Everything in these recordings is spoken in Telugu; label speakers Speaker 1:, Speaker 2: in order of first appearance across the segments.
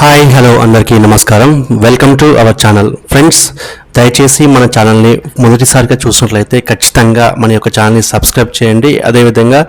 Speaker 1: హాయ్ హలో అందరికీ నమస్కారం. Welcome to our channel. Friends, దయచేసి మన ఛానల్ని మొదటిసారిగా చూసినట్లయితే ఖచ్చితంగా మన యొక్క ఛానల్ని సబ్స్క్రైబ్ చేయండి. అదేవిధంగా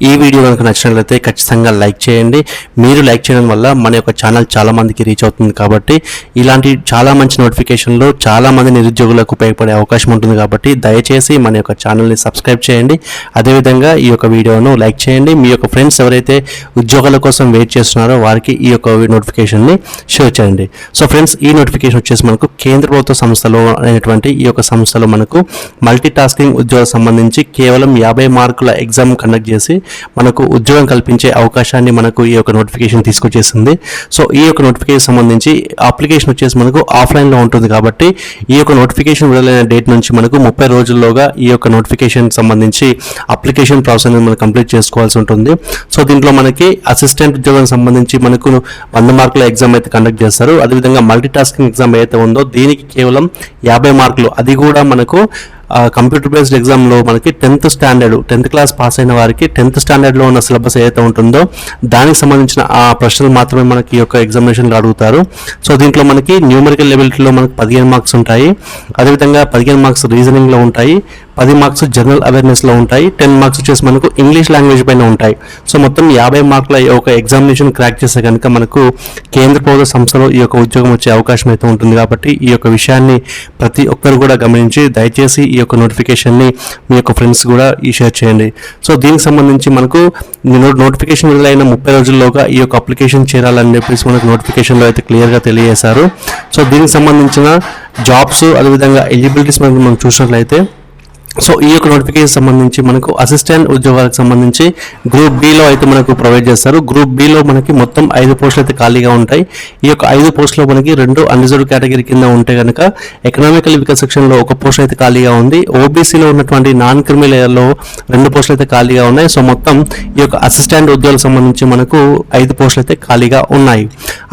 Speaker 1: ఈ వీడియో కనుక నచ్చినట్లయితే ఖచ్చితంగా లైక్ చేయండి. మీరు లైక్ చేయడం వల్ల మన యొక్క ఛానల్ చాలామందికి రీచ్ అవుతుంది కాబట్టి ఇలాంటి చాలా మంచి నోటిఫికేషన్లు చాలామంది నిరుద్యోగులకు ఉపయోగపడే అవకాశం ఉంటుంది కాబట్టి దయచేసి మన యొక్క ఛానల్ని సబ్స్క్రైబ్ చేయండి. అదేవిధంగా ఈ యొక్క వీడియోను లైక్ చేయండి. మీ యొక్క ఫ్రెండ్స్ ఎవరైతే ఉద్యోగాల కోసం వెయిట్ చేస్తున్నారో వారికి ఈ యొక్క నోటిఫికేషన్ని షేర్ చేయండి. సో ఫ్రెండ్స్, ఈ నోటిఫికేషన్ వచ్చేసి మనకు కేంద్ర ప్రభుత్వ సంస్థలో అనేటువంటి ఈ యొక్క సంస్థలో మనకు మల్టీ టాస్కింగ్ ఉద్యోగాలకు సంబంధించి కేవలం 50 మార్కుల ఎగ్జామ్ కండక్ట్ చేసి మనకు ఉద్యోగం కల్పించే అవకాశాన్ని మనకు ఈ యొక్క నోటిఫికేషన్ తీసుకొచ్చేసింది. సో ఈ యొక్క నోటిఫికేషన్ సంబంధించి అప్లికేషన్ వచ్చేసి మనకు ఆఫ్లైన్లో ఉంటుంది కాబట్టి ఈ యొక్క నోటిఫికేషన్ విడుదలైన డేట్ నుంచి మనకు 30 రోజుల్లోగా ఈ యొక్క నోటిఫికేషన్ సంబంధించి అప్లికేషన్ ప్రాసెస్ మనం కంప్లీట్ చేసుకోవాల్సి ఉంటుంది. సో దీంట్లో మనకి అసిస్టెంట్ ఉద్యోగానికి సంబంధించి మనకు 100 మార్కుల ఎగ్జామ్ అయితే కండక్ట్ చేస్తారు. అదేవిధంగా మల్టీ టాస్కింగ్ ఎగ్జామ్ ఏదైతే ఉందో దీనికి కేవలం 50 మార్కులు, అది కూడా మనకు కంప్యూటర్ బేస్డ్ ఎగ్జామ్లో మనకి 10th క్లాస్ పాస్ అయిన వారికి 10th స్టాండర్డ్లో ఉన్న సిలబస్ ఏదైతే ఉంటుందో దానికి సంబంధించిన ఆ ప్రశ్నలు మాత్రమే మనకి ఈ యొక్క ఎగ్జామినేషన్లో అడుగుతారు. సో దీంట్లో మనకి న్యూమరికల్ లెబిలిటీలో మనకు 15 మార్క్స్ ఉంటాయి. అదేవిధంగా 15 మార్క్స్ రీజనింగ్లో ఉంటాయి, 10 మార్క్స్ జనరల్ అవేర్నెస్లో ఉంటాయి, 10 మార్క్స్ వచ్చేసి మనకు ఇంగ్లీష్ లాంగ్వేజ్ పైన ఉంటాయి. సో మొత్తం 50 మార్కుల ఒక ఎగ్జామినేషన్ క్రాక్ చేస్తే కనుక మనకు కేంద్ర ప్రభుత్వ సంస్థలో ఈ యొక్క ఉద్యోగం వచ్చే అవకాశం అయితే ఉంటుంది. కాబట్టి ఈ యొక్క విషయాన్ని ప్రతి ఒక్కరు కూడా గమనించి దయచేసి ఈ యొక్క నోటిఫికేషన్ని మీ యొక్క ఫ్రెండ్స్ కూడా షేర్ చేయండి. సో దీనికి సంబంధించి మనకు నోటిఫికేషన్ విడుదలైన 30 రోజుల్లోగా ఈ యొక్క అప్లికేషన్ చేరాలని చెప్పేసి మనకు నోటిఫికేషన్లో అయితే క్లియర్గా తెలియజేశారు. సో దీనికి సంబంధించిన జాబ్స్ అదేవిధంగా ఎలిజిబిలిటీస్ మనం చూసినట్లయితే సో ఈ యొక్క నోటిఫికేషన్ సంబంధించి మనకు అసిస్టెంట్ ఉద్యోగాలకు సంబంధించి గ్రూప్ బిలో అయితే మనకు ప్రొవైడ్ చేస్తారు. గ్రూప్ బిలో మనకి మొత్తం 5 పోస్టులు అయితే ఖాళీగా ఉంటాయి. ఈ యొక్క 5 పోస్టులో మనకి 2 అన్రిజర్వ్డ్ కేటగిరీ కింద ఉంటే కనుక ఎకనామికల్ వీకర్ సెక్షన్లో 1 పోస్ట్ అయితే ఖాళీగా ఉంది. ఓబీసీలో ఉన్నటువంటి నాన్ క్రిమినల్ ఏరియాలో 2 పోస్టులు అయితే ఖాళీగా ఉన్నాయి. సో మొత్తం ఈ యొక్క అసిస్టెంట్ ఉద్యోగాలకు సంబంధించి మనకు 5 పోస్టులు అయితే ఖాళీగా ఉన్నాయి.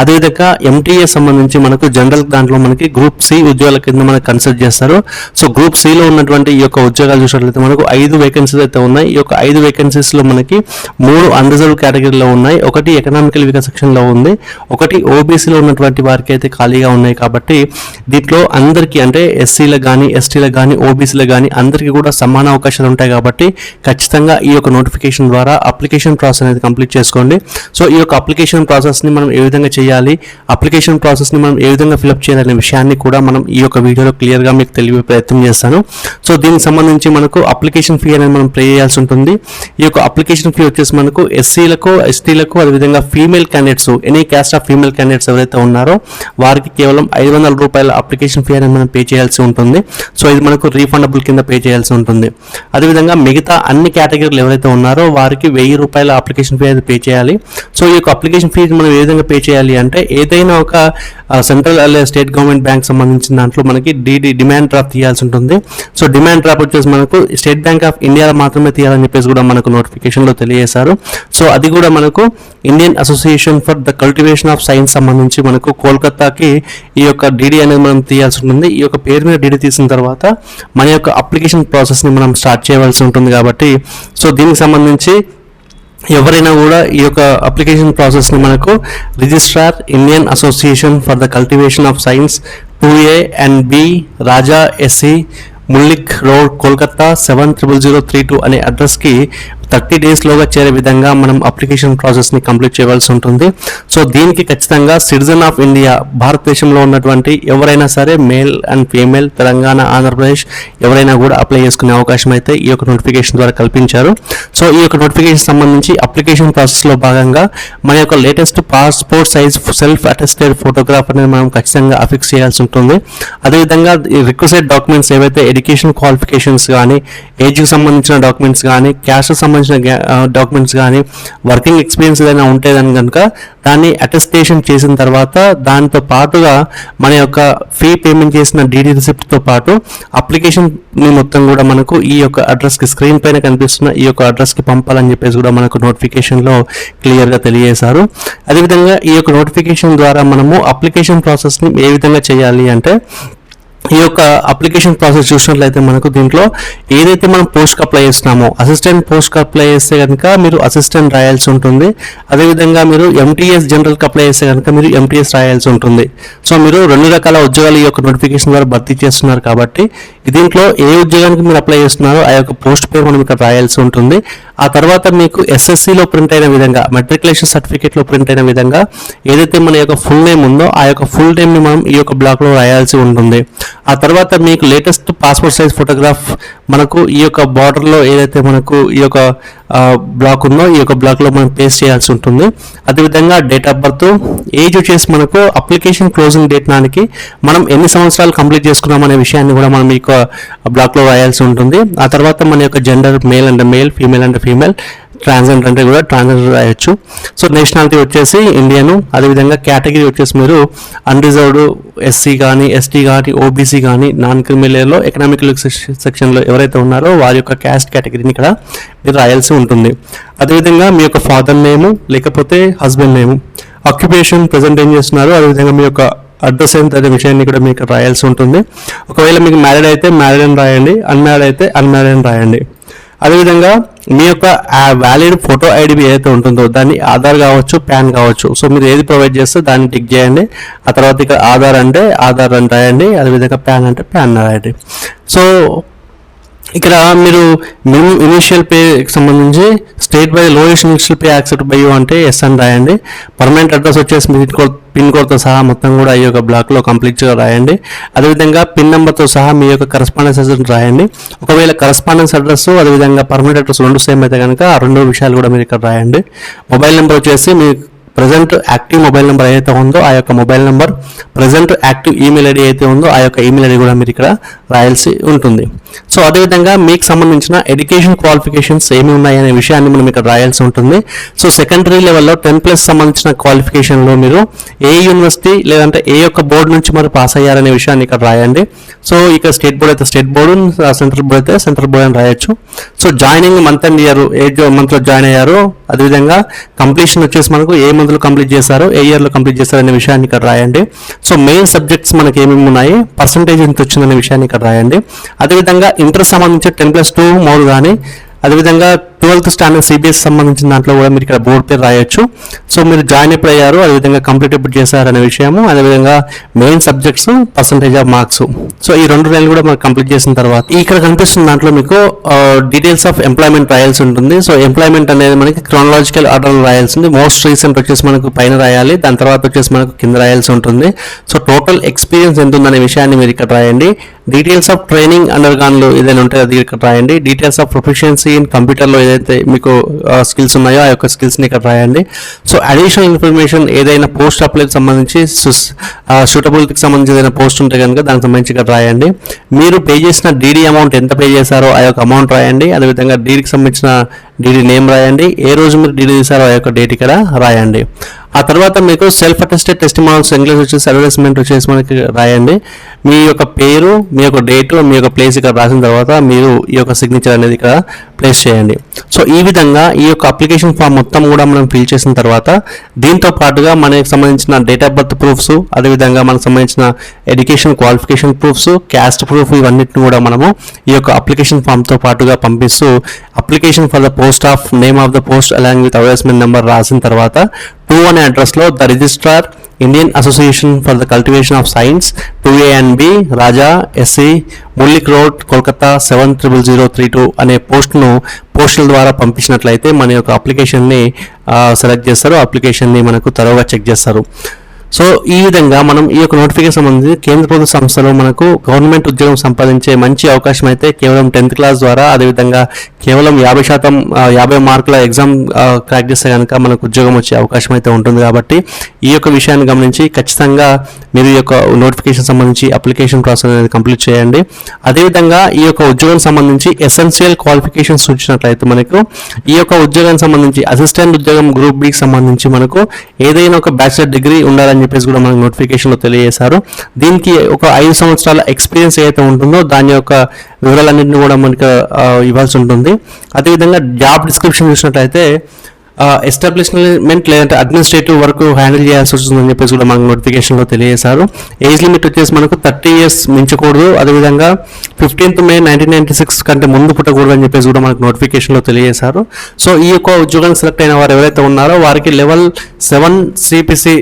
Speaker 1: అదేవిధంగా ఎంటీఏ సంబంధించి మనకు జనరల్ దాంట్లో మనకి గ్రూప్ సి ఉద్యోగాల కింద మనకు కన్సిడర్ చేస్తారు. సో గ్రూప్ సిలో ఉన్నటువంటి ఈ యొక్క ఉద్యోగాలు చూసినట్లయితే మనకు 5 వేకెన్సీస్ అయితే ఉన్నాయి. ఈ యొక్క 5 వేకెన్సీస్లో మనకి 3 అన్రిజర్వ్డ్ కేటగిరీలో ఉన్నాయి, 1 ఎకనామికల్ వీకర్ సెక్షన్లో ఉంది, 1 ఓబీసీలో ఉన్నటువంటి వారికి అయితే ఖాళీగా ఉన్నాయి. కాబట్టి దీంట్లో అందరికీ అంటే ఎస్సీలకు కానీ ఎస్టీలకు కానీ ఓబీసీలకు కానీ అందరికీ కూడా సమాన అవకాశాలు ఉంటాయి. కాబట్టి ఖచ్చితంగా ఈ యొక్క నోటిఫికేషన్ ద్వారా అప్లికేషన్ ప్రాసెస్ అనేది కంప్లీట్ చేసుకోండి. సో ఈ యొక్క అప్లికేషన్ ప్రాసెస్ని మనం ఏ విధంగా చేయాలి, అప్లికేషన్ ప్రాసెస్ని మనం ఏ విధంగా ఫిలప్ చేయాలనే విషయాన్ని కూడా మనం ఈ యొక్క వీడియోలో క్లియర్గా మీకు తెలియ ప్రయత్నం చేస్తాను. సో దీనికి సంబంధించి మనకు అప్లికేషన్ ఫీ అనేది మనం పే చేయాల్సి ఉంటుంది. ఈ యొక్క అప్లికేషన్ ఫీ వచ్చేసి మనకు ఎస్సీలకు ఎస్టీలకు అదేవిధంగా female candidates any caste of female candidates ఎవరైతే ఉన్నారో వారికి కేవలం 500 రూపాయల అప్లికేషన్ ఫీ అనేది మనం పే చేయాల్సి ఉంటుంది. సో ఇది మనకు రీఫండబుల్ కింద పే చేయాల్సి ఉంటుంది. అదేవిధంగా మిగతా అన్ని కేటగిరీలు ఎవరైతే ఉన్నారో వారికి 1000 రూపాయల అప్లికేషన్ ఫీ అనేది పే చేయాలి. సో ఈ యొక్క అప్లికేషన్ ఫీ మనం ఏ విధంగా పే చేయాలి అంటే ఏదైనా ఒక సెంట్రల్ లేదా స్టేట్ గవర్నమెంట్ బ్యాంక్ సంబంధించిన దాంట్లో మనకి డిమాండ్ డ్రాఫ్ట్ తీయాల్సి ఉంటుంది. సో డిమాండ్ డ్రాఫ్ట్ వచ్చేసి మనకు స్టేట్ బ్యాంక్ ఆఫ్ ఇండియాలో మాత్రమే తీయాలని చెప్పేసి కూడా మనకు నోటిఫికేషన్లో తెలియజేశారు. సో అది కూడా మనకు Indian association for the cultivation of science సంబంధించి మనకు కోల్కతాకి ఈ యొక్క డీడీ అనేది మనం తీయాల్సి ఉంటుంది. ఈ యొక్క పేరు మీద డీడీ తీసిన తర్వాత మన యొక్క అప్లికేషన్ ప్రాసెస్ని మనం స్టార్ట్ చేయవలసి ఉంటుంది. కాబట్టి సో దీనికి సంబంధించి ఎవరైనా కూడా ఈ యొక్క అప్లికేషన్ ప్రాసెస్ని మనకు registrar Indian association for the cultivation of science 2A and B Raja S C Mullick road Kolkata 700032 అనే అడ్రస్కి 30 డేస్లోగా చేరే విధంగా మనం అప్లికేషన్ ప్రాసెస్ని కంప్లీట్ చేయవలసి ఉంటుంది. సో దీనికి ఖచ్చితంగా సిటిజన్ ఆఫ్ ఇండియా భారతదేశంలో ఉన్నటువంటి ఎవరైనా సరే male and female Telangana Andhra Pradesh ఎవరైనా కూడా అప్లై చేసుకునే అవకాశం అయితే ఈ యొక్క నోటిఫికేషన్ ద్వారా కల్పించారు. సో ఈ యొక్క నోటిఫికేషన్ సంబంధించి అప్లికేషన్ ప్రాసెస్లో భాగంగా మన యొక్క latest passport size self attested photograph అనేది మనం ఖచ్చితంగా అఫిక్స్ చేయాల్సి ఉంటుంది. అదేవిధంగా రిక్వెస్టెడ్ డాక్యుమెంట్స్ ఏవైతే ఎడ్యుకేషన్ క్వాలిఫికేషన్స్ కానీ ఏజ్కి సంబంధించిన డాక్యుమెంట్స్ కానీ క్యాస్ట్కి సంబంధించిన డాక్యుమెంట్స్ కానీ వర్కింగ్ ఎక్స్పీరియన్స్ ఏదైనా ఉంటే కనుక దాన్ని అటెస్టేషన్ చేసిన తర్వాత దాంతో పాటుగా మన యొక్క ఫీ పేమెంట్ చేసిన డీడీ రిసిప్ట్తో పాటు అప్లికేషన్ మొత్తం కూడా మనకు ఈ యొక్క అడ్రస్కి స్క్రీన్ పైన కనిపిస్తున్న ఈ యొక్క అడ్రస్కి పంపాలని చెప్పేసి కూడా మనకు నోటిఫికేషన్లో క్లియర్గా తెలియజేశారు. అదేవిధంగా ఈ యొక్క నోటిఫికేషన్ ద్వారా మనము అప్లికేషన్ ప్రాసెస్ని ఏ విధంగా చేయాలి అంటే ఈ యొక్క అప్లికేషన్ ప్రాసెస్ చూసినట్లయితే మనకు దీంట్లో ఏదైతే మనం పోస్ట్కి అప్లై చేస్తున్నామో అసిస్టెంట్ పోస్ట్కి అప్లై చేస్తే కనుక మీరు అసిస్టెంట్ రాయాల్సి ఉంటుంది. అదేవిధంగా మీరు ఎంటీఎస్ జనరల్కి అప్లై చేస్తే కనుక మీరు ఎంటీఎస్ రాయాల్సి ఉంటుంది. సో మీరు 2 రకాల ఉద్యోగాలు ఈ యొక్క నోటిఫికేషన్ ద్వారా భర్తీ చేస్తున్నారు కాబట్టి దీంట్లో ఏ ఉద్యోగానికి మీరు అప్లై చేస్తున్నారో ఆ యొక్క పోస్ట్ పేరు మనం ఇక్కడ రాయాల్సి ఉంటుంది. ఆ తర్వాత మీకు ఎస్ఎస్సిలో ప్రింట్ అయిన విధంగా మెట్రికులేషన్ సర్టిఫికేట్లో ప్రింట్ అయిన విధంగా ఏదైతే మన యొక్క ఫుల్ నేమ్ ఉందో ఆ యొక్క ఫుల్ నేమ్ని మనం ఈ యొక్క బ్లాక్లో రాయాల్సి ఉంటుంది. ఆ తర్వాత మీకు లేటెస్ట్ పాస్పోర్ట్ సైజ్ ఫోటోగ్రాఫ్ మనకు ఈ యొక్క బార్డర్లో ఏదైతే మనకు ఈ యొక్క బ్లాక్ ఉందో ఈ యొక్క బ్లాక్లో మనం పేస్ట్ చేయాల్సి ఉంటుంది. అదేవిధంగా డేట్ ఆఫ్ బర్త్, ఏజ్ వచ్చేసి మనకు అప్లికేషన్ క్లోజింగ్ డేట్ నాటికి మనం ఎన్ని సంవత్సరాలు కంప్లీట్ చేసుకున్నాం అనే విషయాన్ని కూడా మనం ఈ యొక్క బ్లాక్లో రాయాల్సి ఉంటుంది. ఆ తర్వాత మన యొక్క జెండర్ మేల్ అంటే మేల్, ఫీమేల్ అంటే ఫీమేల్, ట్రాన్స్జెండర్ అంటే కూడా ట్రాన్స్జెండర్ రాయొచ్చు. సో నేషనాలిటీ వచ్చేసి ఇండియను. అదేవిధంగా కేటగిరీ వచ్చేసి మీరు అన్రిజర్వ్డ్, ఎస్సీ కానీ ఎస్టీ కానీ ఓబీసీ కానీ నాన్ క్రిమినల్లో ఎకనామికల్ సెక్షన్లో ఎవరైతే ఉన్నారో వారి యొక్క క్యాస్ట్ కేటగిరీని ఇక్కడ మీరు రాయాల్సి ఉంటుంది. అదేవిధంగా మీ యొక్క ఫాదర్ నేము లేకపోతే హస్బెండ్ నేము, ఆక్యుపేషన్ ప్రజెంట్ ఏం చేస్తున్నారు, అదేవిధంగా మీ యొక్క అడ్రస్ ఎంత అనే విషయాన్ని కూడా మీకు రాయాల్సి ఉంటుంది. ఒకవేళ మీకు మ్యారీడ్ అయితే మ్యారీడ్ అని రాయండి, అన్మ్యారీడ్ అయితే అన్మ్యారీడ్ అని రాయండి. అదేవిధంగా మీ యొక్క వ్యాలిడ్ ఫోటో ఐడి ఏదైతే ఉంటుందో దాన్ని ఆధార్ కావచ్చు, ప్యాన్ కావచ్చు. సో మీరు ఏది ప్రొవైడ్ చేస్తే దాన్ని టిక్ చేయండి. ఆ తర్వాత ఇక్కడ ఆధార్ అంటే ఆధార్ అని రాయండి, అదేవిధంగా ప్యాన్ అంటే ప్యాన్ రాయండి. సో ఇక్కడ మీరు మినిమం ఇనిషియల్ పేకి సంబంధించి state by lowest initial pay accept by you అంటే ఎస్ అని రాయండి. పర్మనెంట్ అడ్రస్ వచ్చేసి మీ పిన్ కోడ్తో సహా మొత్తం కూడా ఈ యొక్క బ్లాక్లో కంప్లీట్గా రాయండి. అదేవిధంగా పిన్ నెంబర్తో సహా మీ యొక్క కరస్పాండెన్స్ అడ్రస్ రాయండి. ఒకవేళ కరస్పాండెన్స్ అడ్రస్ అదేవిధంగా పర్మనెంట్ అడ్రస్ 2 సేమ్ అయితే కనుక ఆ 2 విషయాలు కూడా మీరు ఇక్కడ రాయండి. మొబైల్ నెంబర్ వచ్చేసి మీ ప్రజెంట్ యాక్టివ్ మొబైల్ నెంబర్ ఏదైతే ఉందో ఆ యొక్క mobile number, present active email ID అయితే ఉందో ఆ యొక్క ఈమెయిల్ ఐడి కూడా మీరు ఇక్కడ రాయాల్సి ఉంటుంది. సో అదేవిధంగా మీకు సంబంధించిన ఎడ్యుకేషన్ క్వాలిఫికేషన్స్ ఏమి ఉన్నాయి అనే విషయాన్ని మనం ఇక్కడ రాయాల్సి ఉంటుంది. సో సెకండరీ లెవెల్లో 10+ సంబంధించిన క్వాలిఫికేషన్లో మీరు ఏ యూనివర్సిటీ లేదంటే ఏ యొక్క బోర్డు నుంచి మరి పాస్ అయ్యారనే విషయాన్ని ఇక్కడ రాయండి. సో ఇక్కడ స్టేట్ బోర్డ్ అయితే స్టేట్ బోర్డు, సెంట్రల్ బోర్డ్ అయితే సెంట్రల్ బోర్డ్ అని రాయొచ్చు. So joining month and year, ఏ మంత్లో జాయిన్ అయ్యారు, అదేవిధంగా కంప్లీషన్ వచ్చేసి మనకు ఏ మంత్లో కంప్లీట్ చేశారు, ఏ ఇయర్లో కంప్లీట్ చేశారు అనే విషయాన్ని ఇక్కడ రాయండి. సో మెయిన్ సబ్జెక్ట్స్ మనకి ఏమేమి ఉన్నాయి, పర్సంటేజ్ ఎంత వచ్చిందనే విషయాన్ని ఇక్కడ రాయండి. అదేవిధంగా ఇంటర్ సంబంధించి 10+2 మోడ్ కానీ, అదేవిధంగా 12th స్టాండర్డ్ సిబిఎస్ సంబంధించిన దాంట్లో కూడా మీరు ఇక్కడ బోర్డు పేరు రాయొచ్చు. సో మీరు జాయిన్ ఎప్పుడు అయ్యారు, అదేవిధంగా కంప్లీట్ ఎప్పుడు చేశారు అనే విషయము, అదేవిధంగా main subjects, percentage of marks. So ఈ 2 లైన్లు కూడా మనం కంప్లీట్ చేసిన తర్వాత ఇక్కడ కనిపిస్తున్న దాంట్లో మీకు డీటెయిల్స్ ఆఫ్ ఎంప్లాయ్మెంట్ రాయాల్సి ఉంటుంది. సో ఎంప్లాయ్మెంట్ అనేది మనకి క్రోనలాజికల్ ఆర్డర్లో రాయాల్సింది. మోస్ట్ రీసెంట్ వచ్చేసి మనకు పైన రాయాలి, దాని తర్వాత వచ్చేసి మనకు కింద రాయాల్సి ఉంటుంది. సో టోటల్ ఎక్స్పీరియన్స్ ఎంత ఉందనే విషయాన్ని మీరు ఇక్కడ రాయండి. డీటెయిల్స్ ఆఫ్ ట్రైనింగ్ అండర్గాన్లో ఏదైనా ఉంటే అది ఇక్కడ రాయండి. డీటెయిల్స్ ఆఫ్ ప్రొఫిషియన్సీ ఇన్ కంప్యూటర్లో ఏదైతే మీకు స్కిల్స్ ఉన్నాయో ఆ యొక్క స్కిల్స్ని ఇక్కడ రాయండి. సో అడిషనల్ ఇన్ఫర్మేషన్ ఏదైనా పోస్ట్ అప్లైకి సంబంధించి సూటబిలిటీకి సంబంధించి ఏదైనా పోస్ట్ ఉంటే కనుక దానికి సంబంధించి ఇక్కడ రాయండి. మీరు పే చేసిన డీడీ అమౌంట్ ఎంత పే చేశారో ఆ యొక్క అమౌంట్ రాయండి. అదేవిధంగా డీడీకి సంబంధించిన డీడీ నేమ్ రాయండి. ఏ రోజు మీరు డీడీ తీసారో ఆ యొక్క డేట్ ఇక్కడ రాయండి. ఆ తర్వాత మీకు సెల్ఫ్ అటెస్టెడ్ టెస్టిమోనియల్స్ ఇంగ్లీష్ వచ్చేసి అడ్వర్టైజ్మెంట్ వచ్చేసి మనకి రాయండి. మీ యొక్క పేరు, మీ యొక్క డేటు, మీ యొక్క ప్లేస్ ఇక్కడ రాసిన తర్వాత మీరు ఈ యొక్క సిగ్నేచర్ అనేది ఇక్కడ ప్లేస్ చేయండి. సో ఈ విధంగా ఈ యొక్క అప్లికేషన్ ఫామ్ మొత్తం కూడా మనం ఫిల్ చేసిన తర్వాత దీంతో పాటుగా మనకి సంబంధించిన డేట్ ఆఫ్ బర్త్ ప్రూఫ్స్, అదేవిధంగా మనకు సంబంధించిన education qualification proofs, caste proof, ఇవన్నిటిని కూడా మనము ఈ యొక్క అప్లికేషన్ ఫామ్తో పాటుగా పంపిస్తూ application for the post of name of the post along with advertisement number రాసిన తర్వాత 2 అనే అడ్రస్లో the registrar Indian association for the cultivation of science 2A and B Raja S C Mullick road Kolkata 700032 అనే పోస్టుల ద్వారా పంపించినట్లయితే మన యొక్క అప్లికేషన్ని సెలెక్ట్ చేస్తారు. అప్లికేషన్ని మనకు తరోగా చెక్ చేస్తారు. సో ఈ విధంగా మనం ఈ యొక్క నోటిఫికేషన్ సంబంధించి కేంద్ర ప్రభుత్వ సంస్థలో మనకు గవర్నమెంట్ ఉద్యోగం సంపాదించే మంచి అవకాశం అయితే కేవలం 10th క్లాస్ ద్వారా, అదేవిధంగా కేవలం 50% 50 మార్కుల ఎగ్జామ్ క్రాక్ చేస్తే కనుక మనకు ఉద్యోగం వచ్చే అవకాశం అయితే ఉంటుంది. కాబట్టి ఈ యొక్క విషయాన్ని గమనించి ఖచ్చితంగా మీరు ఈ యొక్క నోటిఫికేషన్ సంబంధించి అప్లికేషన్ ప్రాసెస్ అనేది కంప్లీట్ చేయండి. అదేవిధంగా ఈ యొక్క ఉద్యోగం సంబంధించి ఎసెన్షియల్ క్వాలిఫికేషన్స్ చూసినట్లయితే మనకు ఈ యొక్క ఉద్యోగానికి సంబంధించి అసిస్టెంట్ ఉద్యోగం గ్రూప్ బికి సంబంధించి మనకు ఏదైనా ఒక బ్యాచిలర్ డిగ్రీ ఉండాలని చెప్పేసి కూడా మనకు నోటిఫికేషన్లో తెలియజేశారు. దీనికి ఒక 5 సంవత్సరాల ఎక్స్పీరియన్స్ ఏదైతే ఉంటుందో దాని యొక్క వివరాలన్నింటినీ కూడా మనకు ఇవ్వాల్సి ఉంటుంది. అదేవిధంగా జాబ్ డిస్క్రిప్షన్ చూసినట్లయితే ఎస్టాబ్లిష్మెంట్ లేదంటే అడ్మినిస్ట్రేటివ్ వర్క్ హ్యాండిల్ చేయాల్సి వస్తుందని చెప్పేసి కూడా మనకు నోటిఫికేషన్లో తెలియజేశారు. ఏజ్ లిమిట్ వచ్చేసి మనకు 30 years మించకూడదు, అదేవిధంగా 15th May 1996 కంటే ముందు పుట్టకూడదు అని చెప్పేసి కూడా మనకు నోటిఫికేషన్లో తెలియజేశారు. సో ఈ యొక్క ఉద్యోగానికి సెలెక్ట్ అయిన వారు ఎవరైతే ఉన్నారో వారికి లెవెల్ 7 సిపిసి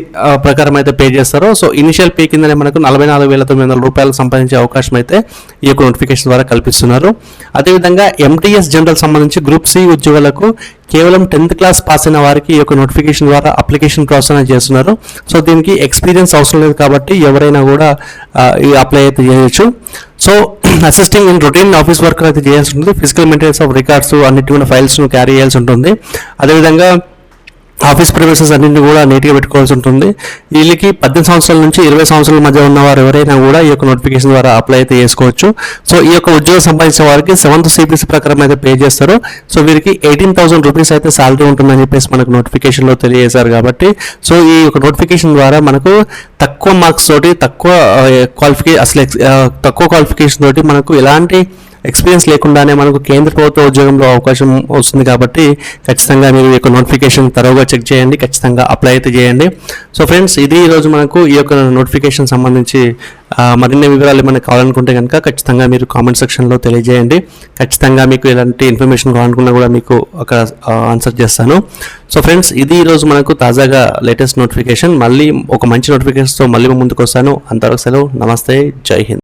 Speaker 1: ప్రకారం అయితే పే చేస్తారో, సో ఇనిషియల్ పే కిందనే మనకు 44,900 రూపాయలు సంపాదించే అవకాశం అయితే ఈ యొక్క నోటిఫికేషన్ ద్వారా కల్పిస్తున్నారు. అదేవిధంగా ఎంటీఎస్ జనరల్ సంబంధించి గ్రూప్ సి ఉద్యోగులకు కేవలం 10th క్లాస్ పాస్ అయిన వారికి ఈ యొక్క నోటిఫికేషన్ ద్వారా అప్లికేషన్ ప్రాసెస్ అనేది చేస్తున్నారు. సో దీనికి ఎక్స్పీరియన్స్ అవసరం లేదు కాబట్టి ఎవరైనా కూడా అప్లై అయితే చేయొచ్చు. So assisting in routine office work అయితే చేయాల్సి ఉంటుంది. ఫిజికల్ మెయింటెనెన్స్ ఆఫ్ రికార్డ్స్ అన్నిటి కూడా ఫైల్స్ను క్యారీ చేయాల్సి ఉంటుంది. అదేవిధంగా ఆఫీస్ ప్రిమిసెస్ అన్నింటినీ కూడా నీట్గా పెట్టుకోవాల్సి ఉంటుంది. వీళ్ళకి 18 సంవత్సరాల నుంచి 20 సంవత్సరాల మధ్య ఉన్నవారు ఎవరైనా కూడా ఈ యొక్క నోటిఫికేషన్ ద్వారా అప్లై అయితే చేసుకోవచ్చు. సో ఈ యొక్క ఉద్యోగం సంపాదించిన వారికి 7th సిపిసి ప్రకారం అయితే పే చేస్తారు. సో వీరికి 18,000 రూపీస్ అయితే శాలరీ ఉంటుందని చెప్పేసి మనకు నోటిఫికేషన్లో తెలియజేశారు. కాబట్టి సో ఈ యొక్క నోటిఫికేషన్ ద్వారా మనకు తక్కువ మార్క్స్ తోటి తక్కువ క్వాలిఫికేషన్ తోటి మనకు ఎలాంటి ఎక్స్పీరియన్స్ లేకుండానే మనకు కేంద్ర ప్రభుత్వ ఉద్యోగంలో అవకాశం వస్తుంది. కాబట్టి ఖచ్చితంగా మీరు ఈ యొక్క నోటిఫికేషన్ తరోగా చెక్ చేయండి, ఖచ్చితంగా అప్లై అయితే చేయండి. సో ఫ్రెండ్స్, ఇది ఈరోజు మనకు ఈ యొక్క నోటిఫికేషన్ సంబంధించి మరిన్ని వివరాలు ఏమైనా కావాలనుకుంటే కనుక ఖచ్చితంగా మీరు కామెంట్ సెక్షన్లో తెలియజేయండి. ఖచ్చితంగా మీకు ఎలాంటి ఇన్ఫర్మేషన్ కావాలనుకున్నా కూడా మీకు అక్కడ ఆన్సర్ చేస్తాను. సో ఫ్రెండ్స్, ఇది ఈరోజు మనకు తాజాగా లేటెస్ట్ నోటిఫికేషన్. మళ్ళీ ఒక మంచి నోటిఫికేషన్తో మళ్ళీ ముందుకు వస్తాను. అంతవరకు సెలవు, నమస్తే, జై హింద్.